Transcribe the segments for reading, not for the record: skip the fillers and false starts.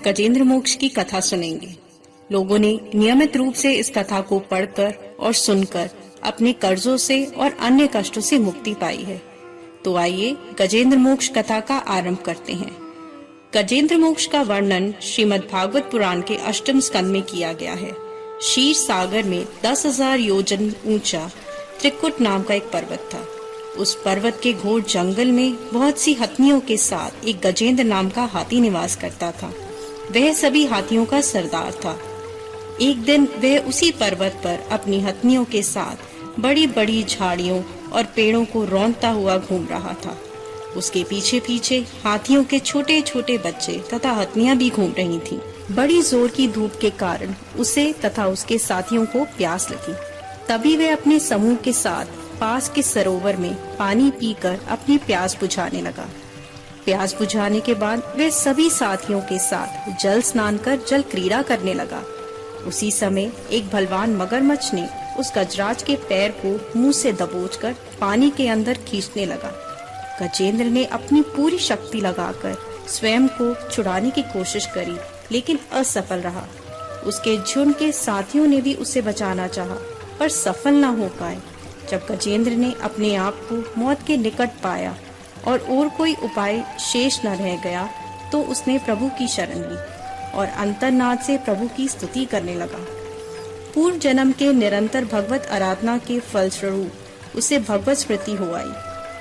गजेंद्र मोक्ष की कथा सुनेंगे। लोगों ने नियमित रूप से इस कथा को पढ़कर और सुनकर अपने कर्जों से और अन्य कष्टों से मुक्ति पाई है। तो आइए गजेंद्र मोक्ष कथा का आरंभ करते हैं। गजेंद्र मोक्ष का वर्णन श्रीमद् भागवत पुराण के 8वें स्कंद में किया गया है। क्षीर सागर में 10,000 योजन ऊंचा त्रिकुट नाम का एक पर्वत था। उस पर्वत के घोर जंगल में बहुत सी हथिनियों के साथ एक गजेंद्र नाम का हाथी निवास करता था। वह सभी हाथियों का सरदार था। एक दिन वह उसी पर्वत पर अपनी हथिनियों के साथ बड़ी बड़ी झाड़ियों और पेड़ों को रौंदता हुआ घूम रहा था। उसके पीछे पीछे हाथियों के छोटे छोटे बच्चे तथा हथिनियां भी घूम रही थीं। बड़ी जोर की धूप के कारण उसे तथा उसके साथियों को प्यास लगी। तभी वह अपने समूह के साथ पास के सरोवर में पानी पीकर अपनी प्यास बुझाने लगा। प्यास बुझाने के बाद वह सभी साथियों के साथ जल स्नान कर जल क्रीड़ा करने लगा। उसी समय एक बलवान मगरमच्छ ने उस गजराज के पैर को मुंह से दबोचकर पानी के अंदर खींचने लगा। गजेंद्र ने अपनी पूरी शक्ति लगाकर स्वयं को छुड़ाने की कोशिश करी, लेकिन असफल रहा। उसके झुंड के साथियों ने भी उसे बचाना चाहा, पर सफल न हो पाए। जब गजेंद्र ने अपने आप को मौत के निकट पाया और कोई उपाय शेष न रह गया, तो उसने प्रभु की शरण ली और अंतर्नाद से प्रभु की स्तुति करने लगा। पूर्व जन्म के निरंतर भगवत आराधना के फलस्वरूप उसे भगवत स्मृति हो आई।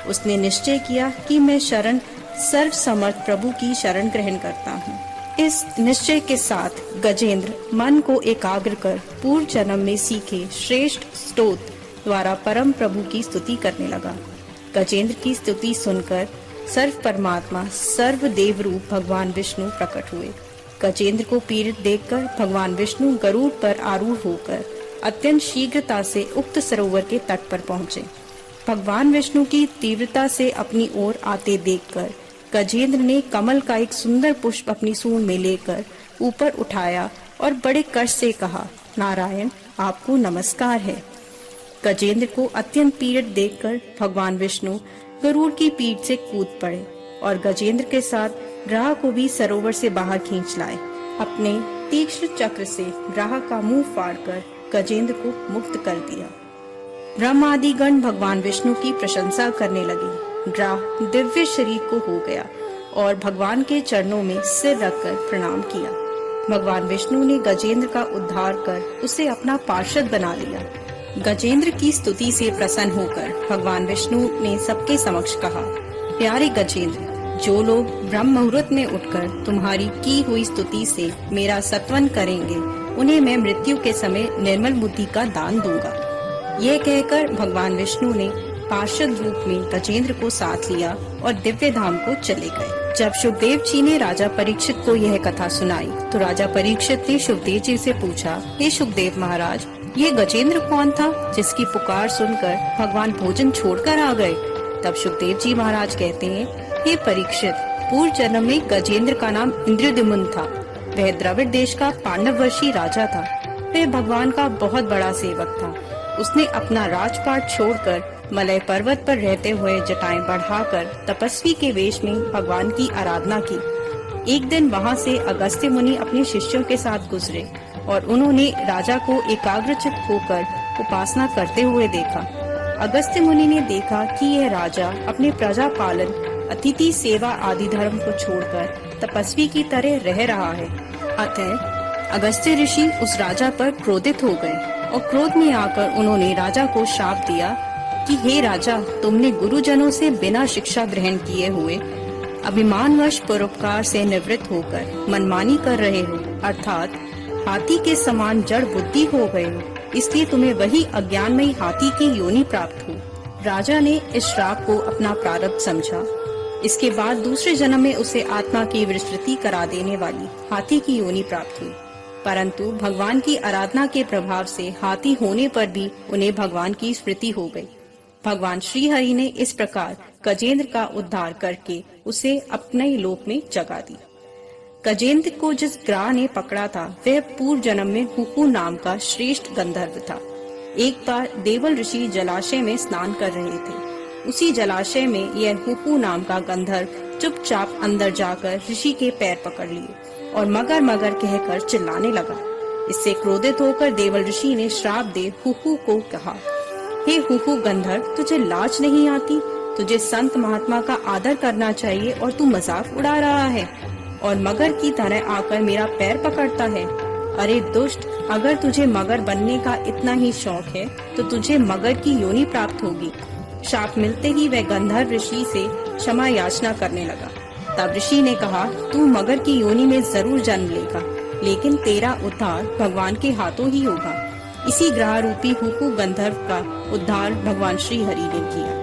उसने निश्चय किया कि मैं शरण सर्व समर्थ प्रभु की शरण ग्रहण करता हूँ। इस निश्चय के साथ गजेंद्र मन को एकाग्र कर पूर्व जन्म में सीखे श्रेष्ठ स्तोत्र द्वारा परम प्रभु की स्तुति करने लगा। गजेंद्र की स्तुति सुनकर सर्व परमात्मा सर्व देव रूप भगवान विष्णु प्रकट हुए। गजेंद्र को पीड़ित देखकर भगवान विष्णु गरुड़ पर आरूढ़ होकर अत्यंत शीघ्रता से उक्त सरोवर के तट पर पहुँचे। भगवान विष्णु की तीव्रता से अपनी ओर आते देखकर गजेंद्र ने कमल का एक सुंदर पुष्प अपनी सूंड में लेकर ऊपर उठाया और बड़े कष्ट से कहा, नारायण, आपको नमस्कार है। गजेंद्र को अत्यंत पीड़ित देखकर भगवान विष्णु गरुड़ की पीठ से कूद पड़े और गजेंद्र के साथ ग्राह को भी सरोवर से बाहर खींच लाए। अपने तीक्ष्ण चक्र से ग्राह का मुंह फाड़कर गजेंद्र को मुक्त कर दिया। ब्रह्म आदि गण भगवान विष्णु की प्रशंसा करने लगे। ग्राह दिव्य शरीर को हो गया और भगवान के चरणों में सिर रखकर प्रणाम किया। भगवान विष्णु ने गजेंद्र का उद्धार कर उसे अपना पार्षद बना लिया। गजेंद्र की स्तुति से प्रसन्न होकर भगवान विष्णु ने सबके समक्ष कहा, प्यारे गजेंद्र, जो लोग ब्रह्म मुहूर्त में उठकर तुम्हारी की हुई स्तुति से मेरा सत्वन करेंगे, उन्हें मैं मृत्यु के समय निर्मल बुद्धि का दान दूंगा। यह कहकर भगवान विष्णु ने पार्षद रूप में गजेंद्र को साथ लिया और दिव्य धाम को चले गए। जब शुकदेव जी ने राजा परीक्षित को यह कथा सुनाई, तो राजा परीक्षित ने शुकदेव जी से पूछा, हे शुकदेव महाराज, ये गजेंद्र कौन था जिसकी पुकार सुनकर भगवान भोजन छोड़कर आ गए? तब शुकदेव जी महाराज कहते हैं, हे परीक्षित, पूर्व जन्म में गजेंद्र का नाम इंद्रद्युम्न था। वह द्रविड़ देश का पांडववर्षी राजा था। वह भगवान का बहुत बड़ा सेवक था। उसने अपना राजपाट छोड़कर मलय पर्वत पर रहते हुए जटाएं बढ़ाकर तपस्वी के वेश में भगवान की आराधना की। एक दिन वहां से अगस्त्य मुनि अपने शिष्यों के साथ गुजरे और उन्होंने राजा को एकाग्रचित्त होकर उपासना करते हुए देखा। अगस्त्य मुनि ने देखा कि यह राजा अपने प्रजा पालन, अतिथि सेवा आदि धर्म को छोड़कर तपस्वी की तरह रह रहा है। अतः अगस्त्य ऋषि उस राजा पर क्रोधित हो गए और क्रोध में आकर उन्होंने राजा को शाप दिया कि हे राजा, तुमने गुरुजनों से बिना शिक्षा ग्रहण किए हुए अभिमानवश परोपकार से निवृत्त होकर मनमानी कर रहे हो, अर्थात हाथी के समान जड़ बुद्धि हो गए हो, इसलिए तुम्हें वही अज्ञानमयी हाथी की योनि प्राप्त हो। राजा ने इस श्राप को अपना प्रारब्ध समझा। इसके बाद दूसरे जन्म में उसे आत्मा की विस्मृति करा देने वाली हाथी की योनि प्राप्त हुई। परंतु भगवान की आराधना के प्रभाव से हाथी होने पर भी उन्हें भगवान की स्मृति हो गई। भगवान श्री हरि ने इस प्रकार गजेंद्र का उद्धार करके उसे अपने लोक में जगा दी। गजेंद्र को जिस ग्राह ने पकड़ा था वह पूर्व जन्म में हुकू नाम का श्रेष्ठ गंधर्व था। एक बार देवल ऋषि जलाशय में स्नान कर रहे थे। उसी जलाशय में यह हुकू नाम का गंधर्व चुपचाप अंदर जाकर ऋषि के पैर पकड़ लिए और मगर मगर कहकर चिल्लाने लगा। इससे क्रोधित होकर देवल ऋषि ने श्राप दे हुहु को कहा, हे हुहु गंधर्व, तुझे लाज नहीं आती? तुझे संत महात्मा का आदर करना चाहिए और तू मजाक उड़ा रहा है और मगर की तरह आकर मेरा पैर पकड़ता है। अरे दुष्ट, अगर तुझे मगर बनने का इतना ही शौक है तो तुझे मगर की योनि प्राप्त होगी। शाप मिलते ही वह गंधर्व ऋषि से क्षमा याचना करने लगा। तब ऋषि ने कहा, तू मगर की योनि में जरूर जन्म लेगा, लेकिन तेरा उद्धार भगवान के हाथों ही होगा। इसी ग्रह रूपी हुहु गंधर्व का उद्धार भगवान श्री हरि ने किया।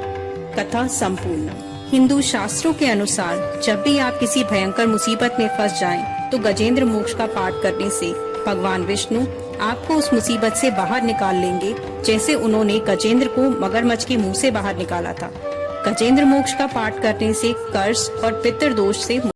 कथा संपूर्ण। हिंदू शास्त्रों के अनुसार जब भी आप किसी भयंकर मुसीबत में फंस जाएं, तो गजेंद्र मोक्ष का पाठ करने से भगवान विष्णु आपको उस मुसीबत से बाहर निकाल लेंगे, जैसे उन्होंने गजेंद्र को मगरमच्छ के मुंह से बाहर निकाला था। गजेंद्र मोक्ष का पाठ करने से कर्ज और पितृदोष से